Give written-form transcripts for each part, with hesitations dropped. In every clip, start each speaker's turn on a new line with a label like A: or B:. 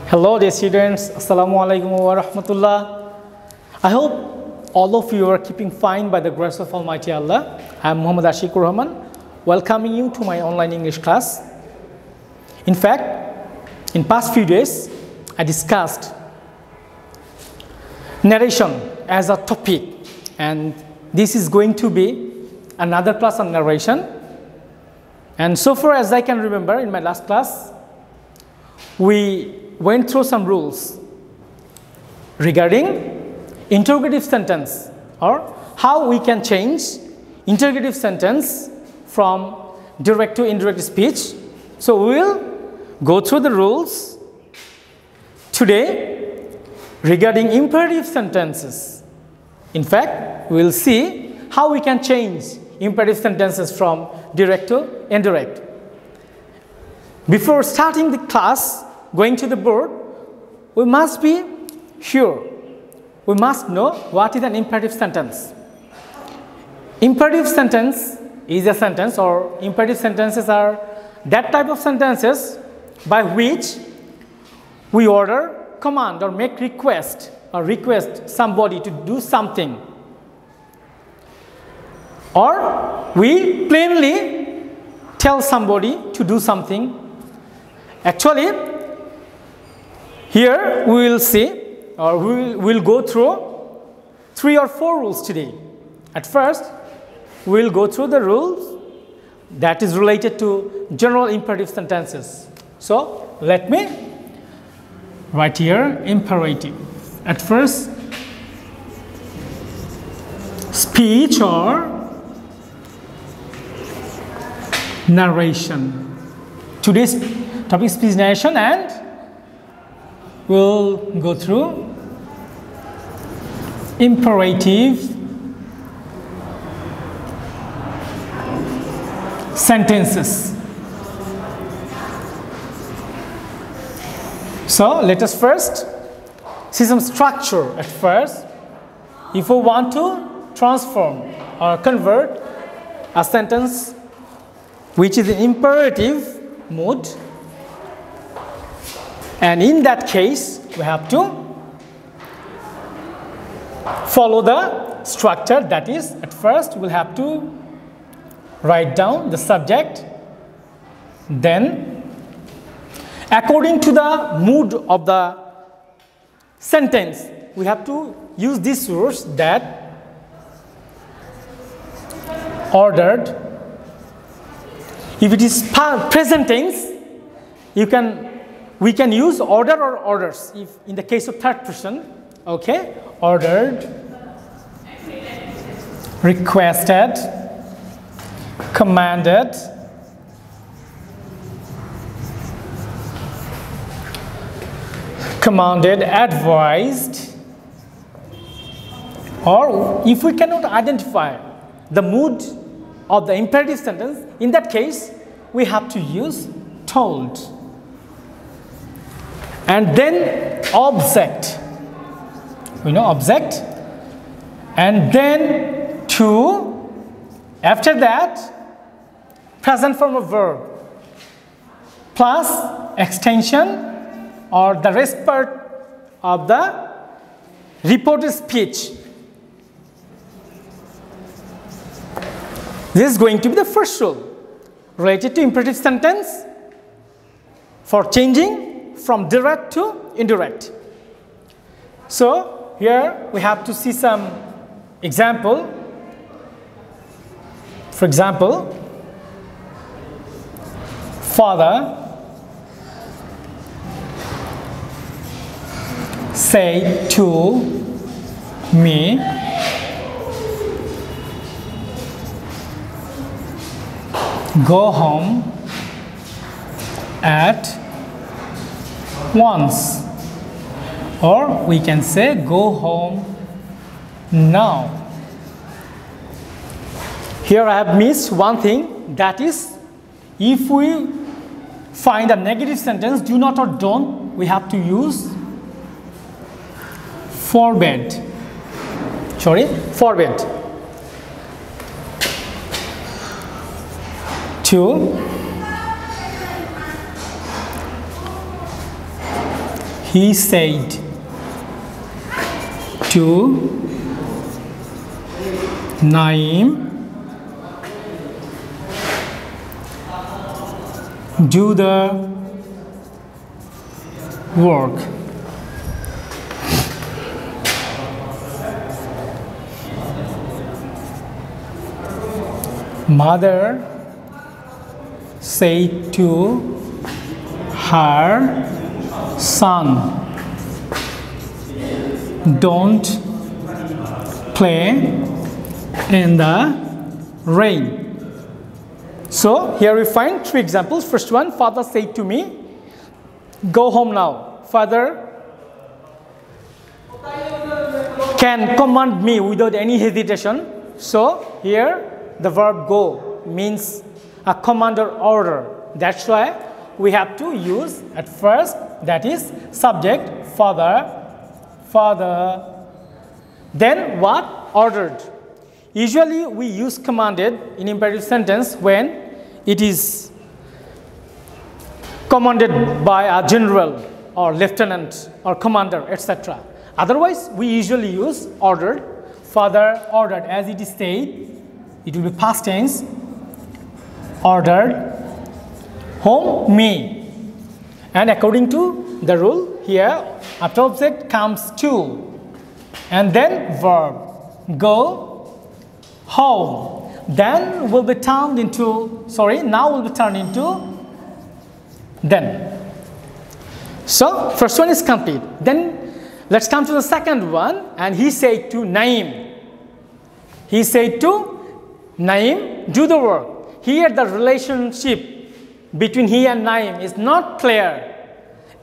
A: Hello dear students, Assalamu alaikum wa rahmatullah. I hope all of you are keeping fine by the grace of Almighty Allah. I am Muhammad Ashaikur Rahaman, welcoming you to my online English class. In fact, in past few days, I discussed narration as a topic, and this is going to be another class on narration. And so far as I can remember, in my last class, we went through some rules regarding interrogative sentence, or how we can change interrogative sentence from direct to indirect speech. So we will go through the rules today regarding imperative sentences. In fact, we will see how we can change imperative sentences from direct to indirect. Before starting the class, going to the board, we must be sure, we must know what is an imperative sentence. Imperative sentence is a sentence, or imperative sentences are that type of sentences by which we order, command, or make request, or request somebody to do something, or we plainly tell somebody to do something. Actually, here we will see, or we will go through 3 or 4 rules today. At first, we will go through the rules that is related to general imperative sentences. So, let me write here imperative. At first, speech or narration. Today's topic is speech narration, and we'll go through imperative sentences. So let us first see some structure. At first, if we want to transform or convert a sentence which is in imperative mode, and in that case, we have to follow the structure. That is, at first, we'll have to write down the subject. Then, according to the mood of the sentence, we have to use this source that ordered. If it is present tense, we can use order or orders. If in the case of third person, okay, ordered, requested, commanded, advised, or if we cannot identify the mood of the imperative sentence, in that case, we have to use told. And then object, we know object, and then to, after that, present form of verb, plus extension or the rest part of the reported speech. This is going to be the first rule related to imperative sentence for changing from direct to indirect. So here we have to see some example. For example, father said to me, go home at once, or we can say go home now. Here I have missed one thing, that is, if we find a negative sentence, do not or don't, we have to use forbid. Forbid. To He said to Naim, do the work. Mother said to her son, don't play in the rain. So here we find three examples. First one, father said to me, go home now. Father can command me without any hesitation. So here the verb go means a command or order. That's why we have to use at first, that is subject, father, father. Then what? Ordered. Usually we use commanded in imperative sentence when it is commanded by a general or lieutenant or commander, etc. Otherwise we usually use ordered. Father ordered, as it is said, it will be past tense. Ordered home me. And according to the rule here, after object comes to, and then verb. Go home. Then will be turned into, now will be turned into then. So first one is complete. Then let's come to the second one. And he said to Naim. He said to Naim, do the work. Here the relationship between he and Naim is not clear,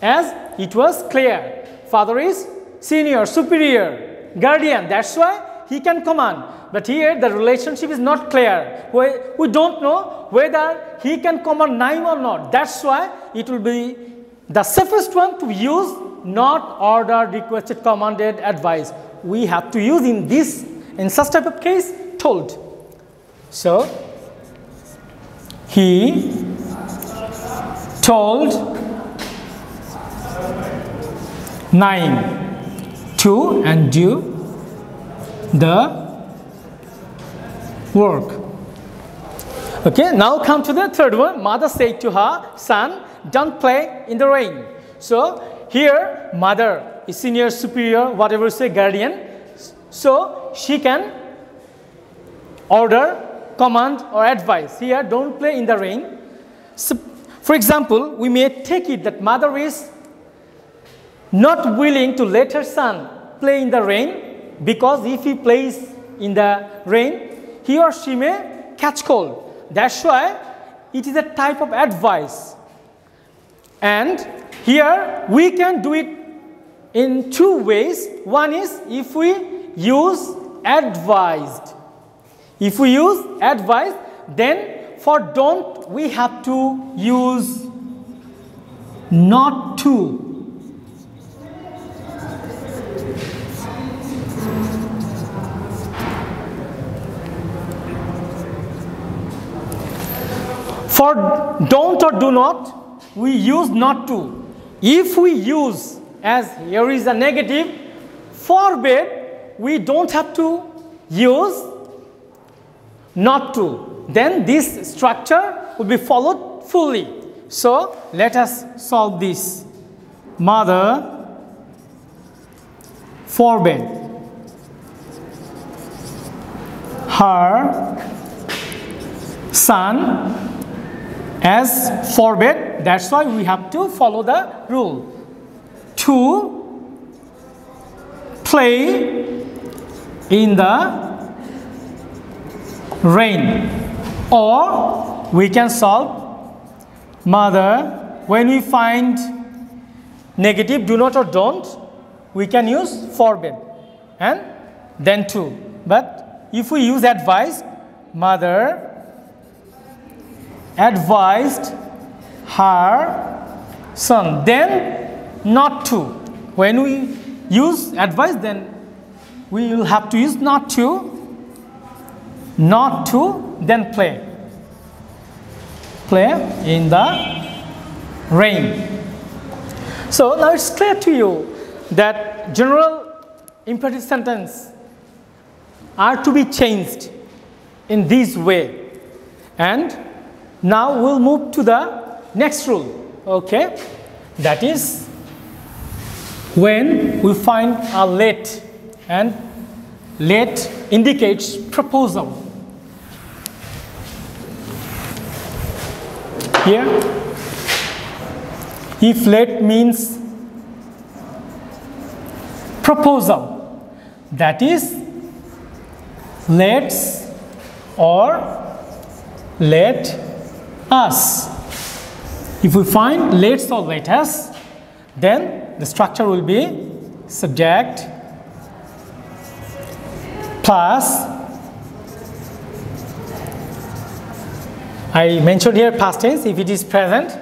A: as it was clear. Father is senior, superior, guardian. That's why he can command. But here the relationship is not clear. We don't know whether he can command Naim or not. That's why it will be the safest one to use not ordered, requested, commanded, advised. We have to use in such type of case, told. So he told Naim to and do the work. Okay, now come to the third one. Mother said to her son, don't play in the rain. So here mother is senior, superior, whatever say, guardian. So she can order, command or advise. Here don't play in the rain. So, for example, we may take it that mother is not willing to let her son play in the rain, because if he plays in the rain, he or she may catch cold. That's why it is a type of advice. And here we can do it in two ways. One is if we use advised. If we use advised, then for don't we have to use not to. For don't or do not, we use not to. If we use, as here is a negative, forbid, we don't have to use not to. Then this structure will be followed fully. So let us solve this. Mother forbid her son as forbid. That's why we have to follow the rule. To play in the rain. Or we can solve mother. When we find negative, do not or don't, we can use forbid and then to. But if we use advised, mother advised her son, then not to. When we use advised, then we will have to use not to, then play in the rain. So now it's clear to you that general imperative sentence are to be changed in this way. And now we'll move to the next rule, okay? That is when we find a let, and let indicates proposal. Here, if let means proposal, that is let's or let us. If we find let's or let us, then the structure will be subject plus, I mentioned here past tense. If it is present,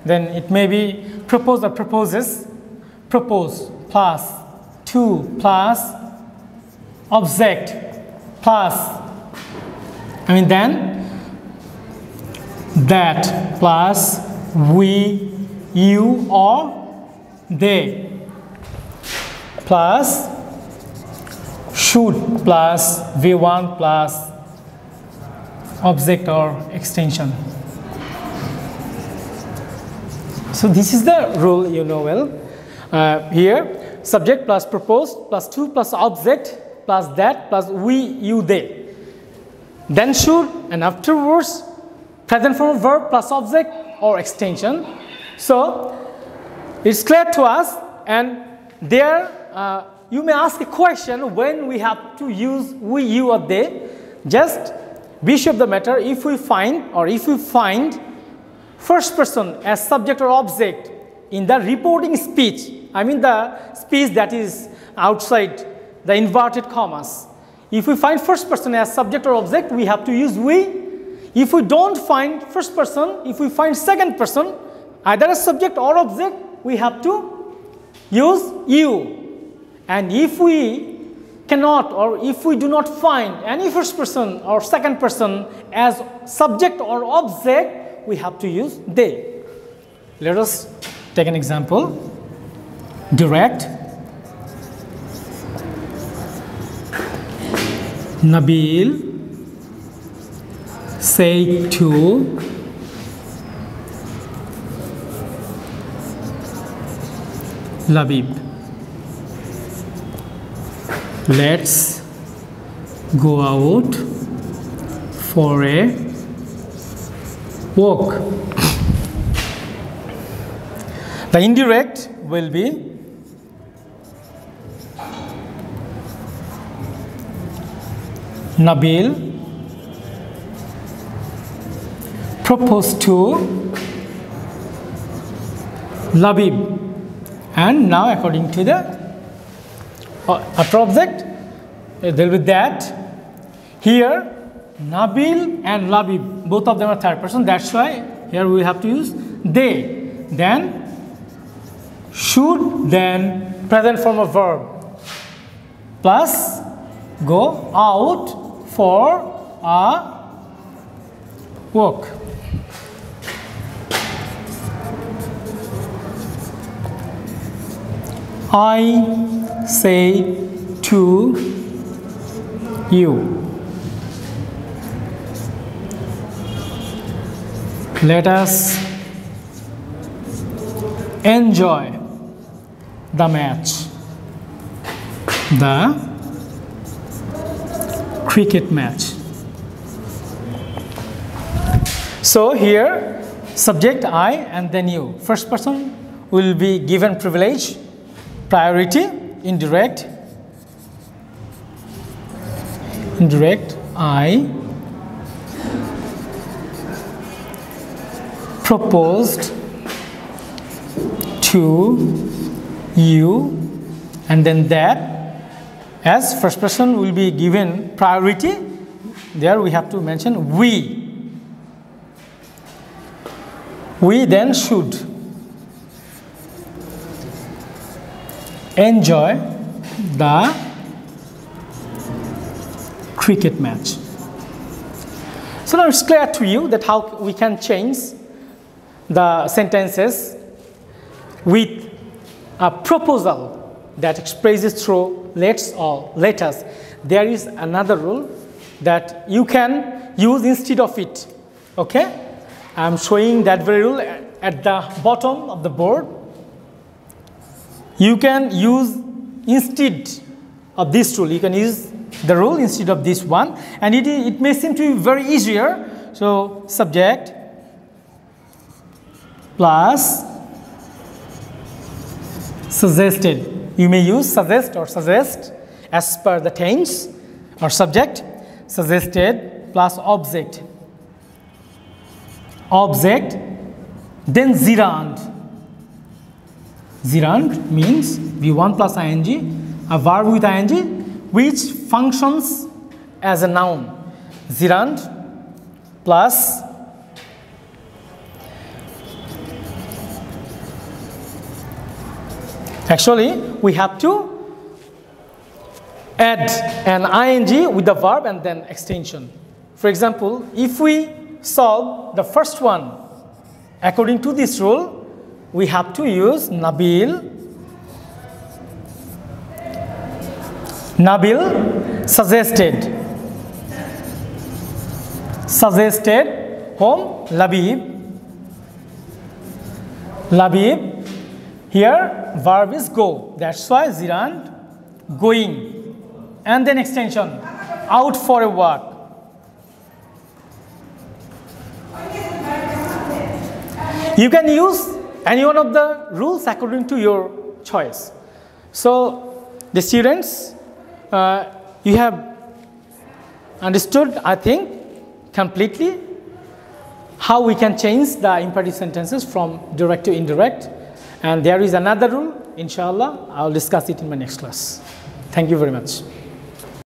A: then it may be propose or proposes, propose plus to plus object plus, then that plus we, you or they plus should plus v1 plus object or extension. So this is the rule you know well. Here subject plus proposed plus to plus object plus that plus we, you, they. Then should, and afterwards present form of verb plus object or extension. So it's clear to us, and there you may ask a question when we have to use we, you or they. Just be sure of the matter, if we find first person as subject or object in the reporting speech, the speech that is outside the inverted commas. If we find first person as subject or object, we have to use we. If we don't find first person, if we find second person, either as subject or object, we have to use you. And if we cannot, or if we do not find any first person or second person as subject or object, we have to use they. Let us take an example. Direct. Nabil say to Labib, let's go out for a walk. The indirect will be Nabil proposed to Labib, and now according to the after object there will be that. Here Nabil and Labib, both of them are third person, that's why here we have to use they. Then should, then present form of verb plus go out for a walk. I say to you, let us enjoy the match, the cricket match. So here subject I and then you. First person will be given privilege, priority, indirect I proposed to you, and then that as first person will be given priority. There we have to mention we then should enjoy the cricket match. So now it's clear to you that how we can change the sentences with a proposal that expresses through let's or let us, there is another rule that you can use instead of it. Okay? I am showing that very rule at the bottom of the board. You can use instead of this rule, you can use the rule instead of this one, and it may seem to be very easier. So subject plus suggested. You may use suggest or suggest as per the tense or subject. Suggested plus object. Object, then gerund. Gerund means V1 plus ing, a verb with ing which functions as a noun. Gerund plus actually we have to add an ing with the verb and then extension. For example, if we solve the first one according to this rule, we have to use Nabil suggested whom? Labib. Here verb is go, that's why gerund going, and then extension out for a walk. You can use any one of the rules according to your choice. So the students, you have understood, I think, completely how we can change the imperative sentences from direct to indirect. And there is another rule, inshallah. I will discuss it in my next class. Thank you very much.